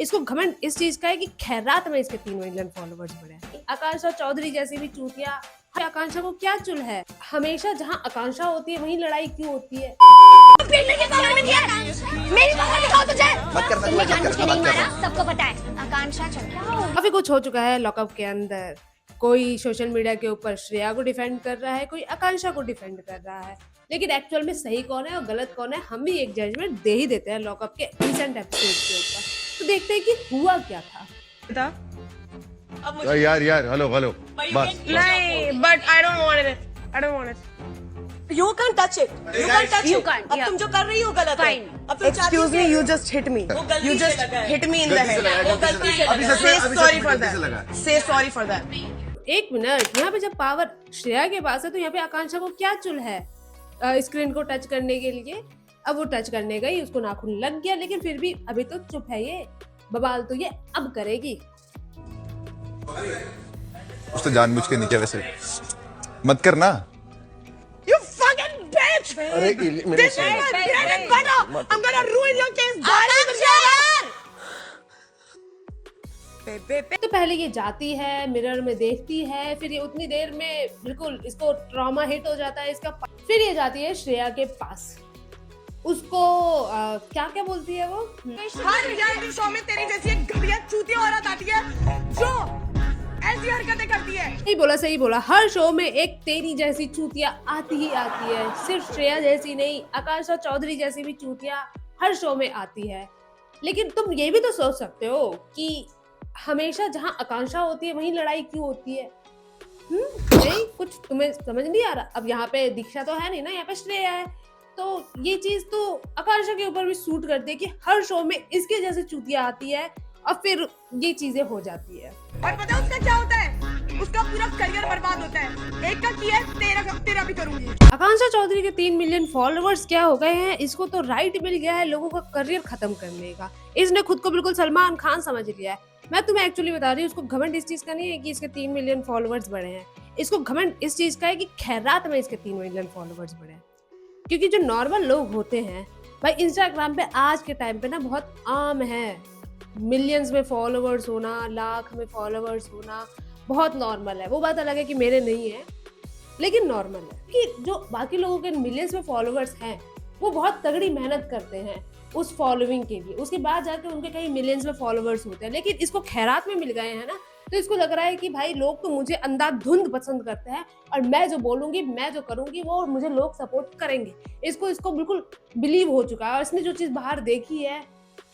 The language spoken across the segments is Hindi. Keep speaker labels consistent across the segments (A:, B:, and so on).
A: इसको घमंड इस चीज का है कि खैरात में इसके 3 मिलियन फॉलोवर्स बढ़े हैं। आकांक्षा चौधरी जैसी भी चूतिया, आकांक्षा को क्या चुल है? हमेशा जहाँ आकांक्षा होती है वहीं लड़ाई क्यों होती है?
B: सबको पता है आकांक्षा
A: काफी कुछ हो चुका है लॉकअप के अंदर। कोई सोशल मीडिया के ऊपर श्रेया को डिफेंड कर रहा है, कोई आकांक्षा को डिफेंड कर रहा है, लेकिन एक्चुअल में सही कौन है और गलत कौन है हम भी एक जजमेंट दे ही देते हैं लॉकअप के रिसेंट एपिसोड के ऊपर। तो देखते हैं कि हुआ क्या था।
C: यार हेलो बस
D: नहीं, but I don't want it.
E: You can't touch it. You can't touch
B: You
E: it.
B: can't,
E: अब
B: yeah.
E: तुम जो कर रही हो गलत है।
B: Fine.
E: अब तुम चाहती
D: Excuse
E: हो
D: me,
E: कि-
D: you just hit me.
E: वो गलती
D: You
E: से
D: just
E: लगा है।
D: hit me in the head.
E: वो गलती से लगा है।
D: Say sorry for that. Say sorry for that.
A: एक मिनट, यहाँ पे जब पावर श्रेया के पास है तो यहाँ पे आकांक्षा को क्या चुल है स्क्रीन को टच करने के लिए? अब वो टच करने गई, उसको नाखून लग गया, लेकिन फिर भी अभी तो चुप है ये। बवाल तो ये अब करेगी।
C: उस तो जानबूझ के नीचे वैसे मत करना।
D: You fucking bitch!
C: अरे
D: This is my bread and butter. I'm gonna ruin your case.
A: तो पहले ये जाती है, मिरर में देखती है, फिर ये उतनी देर में बिल्कुल इसको ट्रॉमा हिट हो जाता है इसका। फिर ये जाती है श्रेया के पास, उसको क्या क्या बोलती है वो?
D: हर रियलिटी शो में तेरी जैसी एक घटिया चूतिया औरत आती है जो ऐसी हरकतें करती है।
A: सही बोला, हर शो में एक तेरी जैसी चूतिया आती ही आती है। सिर्फ श्रेया जैसी नहीं, आकांक्षा चौधरी जैसी भी चूतिया हर शो में आती है। लेकिन तुम ये भी तो सोच सकते हो कि हमेशा जहाँ आकांक्षा होती है वहीं लड़ाई क्यों होती है? नहीं, कुछ तुम्हें समझ नहीं आ रहा? अब यहाँ पे दीक्षा तो है नहीं ना, यहाँ पे श्रेया है, तो ये चीज तो आकांक्षा के ऊपर भी सूट करती है कि हर शो में इसके जैसे चूतिया आती है और फिर ये चीजें हो जाती है।
D: और पता है उसका क्या होता है? उसका पूरा करियर बर्बाद होता है। एक का किया है, तेरा भी करूंगी।
A: आकांक्षा चौधरी के 3 मिलियन फॉलोअर्स क्या हो गए हैं? इसको तो राइट मिल गया है लोगों का करियर खत्म करने का। इसने खुद को बिल्कुल सलमान खान समझ लिया है। मैं तुम्हें एक्चुअली बता रही हूँ, उसको घमंड इस चीज का नहीं है कि इसके 3 मिलियन फॉलोअर्स बढ़े हैं। इसको घमंड इस चीज का है कि खैरात में इसके 3 मिलियन फॉलोअर्स बढ़े हैं। क्योंकि जो नॉर्मल लोग होते हैं भाई, इंस्टाग्राम पे आज के टाइम पे ना बहुत आम है मिलियंस में फॉलोअर्स होना, लाख में फॉलोअर्स होना बहुत नॉर्मल है। वो बात अलग है कि मेरे नहीं है, लेकिन नॉर्मल है कि जो बाकी लोगों के मिलियंस में फॉलोअर्स हैं वो बहुत तगड़ी मेहनत करते हैं उस फॉलोइंग के लिए, उसके बाद जाके उनके कहीं मिलियंस में फॉलोअर्स होते हैं। लेकिन इसको खैरात में मिल गए हैं ना, तो इसको लग रहा है कि भाई लोग तो मुझे अंधाधुंध पसंद करते हैं और मैं जो बोलूंगी, मैं जो करूंगी वो मुझे लोग सपोर्ट करेंगे। इसको बिल्कुल बिलीव हो चुका है और इसने जो चीज बाहर देखी है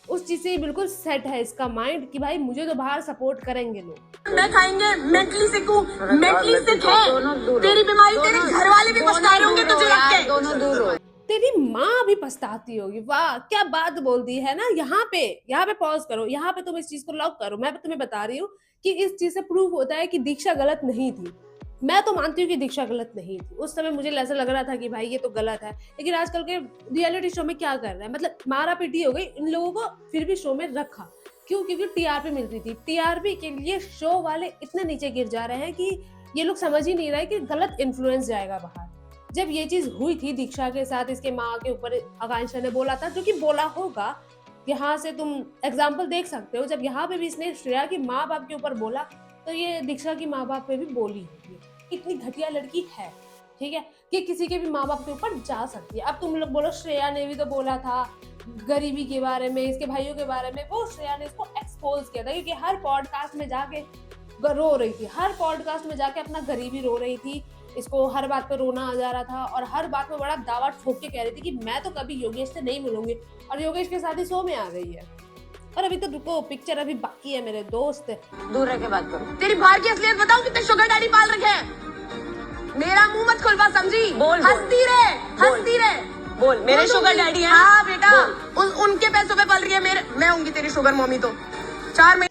A: उस चीज से बिल्कुल सेट है इसका माइंड कि भाई मुझे तो बाहर सपोर्ट करेंगे लोग।
E: मैं खाएंगे मेंटली सिक हूँ, मेंटली सिक है तेरी बीमारी, तेरे घर वाले भी पछता रहे होंगे तुझे रख के।
B: दोनों दूर हो।
A: तेरी माँ भी पछताती होगी। वाह क्या बात बोल दी है ना। यहाँ पे पॉज करो, यहाँ पे तुम इस चीज को लॉक करो। मैं तुम्हें बता रही हूँ कि इस चीज से प्रूव होता है कि दीक्षा गलत नहीं थी। मैं तो मानती हूँ कि दीक्षा गलत नहीं थी। उस समय मुझे ऐसा लग रहा था कि भाई ये तो गलत है, लेकिन आजकल के रियलिटी शो में क्या कर रहा है, मतलब मारा पीटी हो गई, इन लोगों को फिर भी शो में रखा। क्यों? क्योंकि टीआरपी मिल रही थी। टीआरपी के लिए शो वाले इतने नीचे गिर जा रहे हैं कि ये लोग समझ ही नहीं रहे कि गलत इन्फ्लुएंस जाएगा बाहर। जब ये चीज हुई थी दीक्षा के साथ, इसके माँ के ऊपर आकांक्षा ने बोला था, जो कि बोला होगा, यहाँ से तुम एग्जाम्पल देख सकते हो। जब यहाँ पे भी इसने श्रेया के माँ बाप के ऊपर बोला तो ये दीक्षा की माँ बाप पे भी बोली होगी। इतनी घटिया लड़की है, ठीक है, कि किसी के भी माँ बाप के ऊपर जा सकती है। अब तुम लोग बोलो श्रेया ने भी तो बोला था गरीबी के बारे में, इसके भाइयों के बारे में, वो श्रेया ने इसको एक्सपोज किया था क्योंकि हर पॉडकास्ट में जाके रो रही थी, हर पॉडकास्ट में जाके अपना गरीबी रो रही थी। इसको हर बात पे रोना आ जा रहा था और हर बात में बड़ा दावा ठोक के कह रही थी कि मैं तो कभी योगेश से नहीं मिलूंगी, और योगेश के साथ ही शो में आ गई है। और अभी तो रुको, पिक्चर अभी बाकी है मेरे दोस्त।
B: दूर रह के बात करो।
E: तेरी बाहर की असलियत बताऊं कितने शुगर डैडी पाल रखे हैं। मेरा मुंह मत खुलवा, समझी? हंसती रहे।
B: बोल, मेरे शुगर डैडी हैं।
E: हाँ बेटा, उनके पैसों पे पल रही है। मैं होंगी तेरी शुगर मम्मी तो 4 महीने।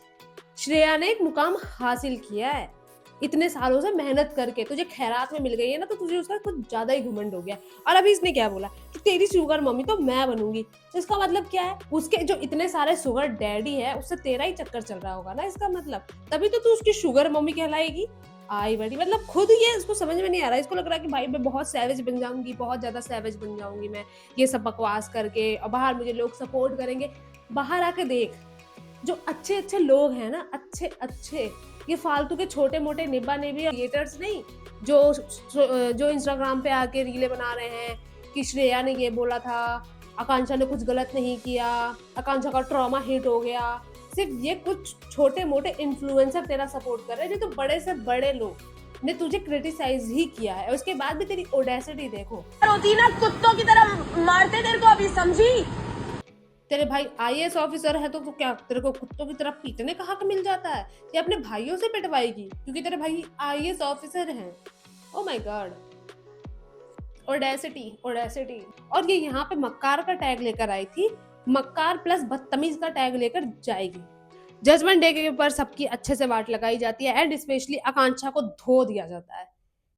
A: श्रेया ने एक मुकाम हासिल किया है इतने सालों से मेहनत करके, तुझे खैरात में मिल गई है ना, तो तुझे उसका कुछ ज्यादा ही घमंड हो गया। और अभी इसने क्या बोला कि तेरी शुगर मम्मी तो मैं बनूंगी, तो इसका मतलब क्या है? उसके जो इतने सारे शुगर डैडी है उससे तेरा ही चक्कर चल रहा होगा ना इसका मतलब, तभी तो तू उसकी शुगर मम्मी कहलाएगी। आई बड़ी, मतलब खुद ये इसको समझ में नहीं आ रहा। इसको लग रहा है कि भाई मैं बहुत सैवेज बन जाऊंगी, बहुत ज्यादा सैवेज बन जाऊंगी मैं ये सब बकवास करके, और बाहर मुझे लोग सपोर्ट करेंगे। बाहर आके देख, जो अच्छे अच्छे लोग हैं ना, अच्छे अच्छे, ये फालतू के छोटे मोटे निब्बा निब्बी क्रिएटर्स नहीं, जो इंस्टाग्राम पे आके रीलें बना रहे हैं कि श्रेया ने ये बोला था, आकांक्षा ने कुछ गलत नहीं किया, आकांक्षा का ट्रॉमा हिट हो गया। सिर्फ ये कुछ छोटे मोटे इन्फ्लुएंसर तेरा सपोर्ट कर रहे हैं, नहीं तो बड़े से बड़े लोग ने तुझे क्रिटिसाइज ही किया है, उसके बाद भी तेरी ओडेसिटी देखो।
E: होती ना कुत्तों की तरह मारते तेरे को, अभी समझी?
A: तेरे भाई आईएएस ऑफिसर है तो क्या तेरे को कुत्तों की तरह पीटने का हक मिल जाता है? ये अपने भाइयों से पिटवाएगी क्योंकि तेरे भाई आईएएस ऑफिसर हैं। Oh my God, Audacity Audacity. और ये यहाँ पे मक्कार का टैग लेकर आई थी, मक्कार प्लस बदतमीज का टैग लेकर जाएगी। जजमेंट डे के ऊपर सबकी अच्छे से वाट लगाई जाती है एंड स्पेशली आकांक्षा को धो दिया जाता है।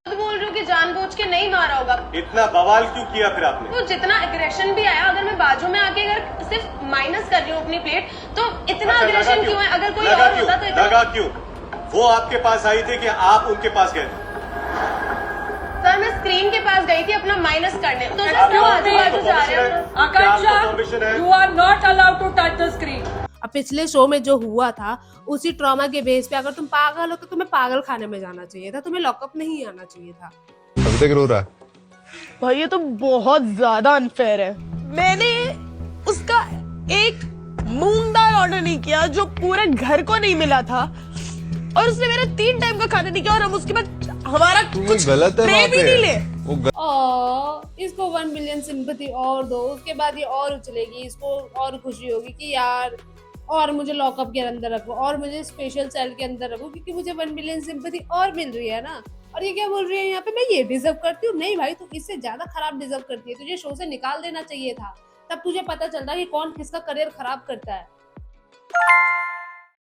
E: खुद बोल रही हूँ कि जानबूझ के नहीं मारा होगा।
F: इतना बवाल क्यों किया फिर आपने?
E: तो जितना एग्रेशन भी आया, अगर मैं बाजू में आके अगर सिर्फ माइनस कर रही हूँ अपनी प्लेट, तो इतना एग्रेशन क्यों है? अगर कोई और होता तो
F: लगा क्यों? वो आपके पास आई थी कि आप उनके पास गए थे?
E: सर मैं स्क्रीन के पास गई थी अपना माइनस करने, तो सर क्यों आजू बाजू जा रहे हो?
F: आकांक्षा,
G: You are not allowed to touch the screen.
A: अब पिछले शो में जो हुआ था उसी ट्रॉमा के बेस पे अगर तुम पागल हो तो तुम्हें पागल खाने में जाना चाहिए था, तुम्हें लॉकअप नहीं आना चाहिए था।
C: अभी तक रो रहा है।
D: भाई ये तो बहुत ज्यादा अनफेयर है। मैंने उसका एक मूंग दाल ऑर्डर नहीं किया जो पूरे घर को नहीं मिला था, और उसने मेरा 3 टाइम का खाना नहीं किया, और हम उसके बाद हमारा कुछ
C: गलत है वहाँ
D: प्रे भी नहीं ले।
C: पे।
A: इसको 1 बिलियन सिंपैथी और दो, उसके बाद ये और उछलेगी, इसको और खुशी होगी कि यार और मुझे लॉकअप के अंदर रखो और मुझे स्पेशल सेल के अंदर रखो क्योंकि मुझे 1 बिलियन सिंपैथी और मिल रही है ना। और ये क्या बोल रही है यहाँ पे, मैं ये डिजर्व करती हूँ? नहीं भाई, तू इससे ज्यादा खराब डिजर्व करती है, तुझे शो से निकाल देना चाहिए था, तब तुझे पता चलता कि कौन किसका करियर खराब करता है।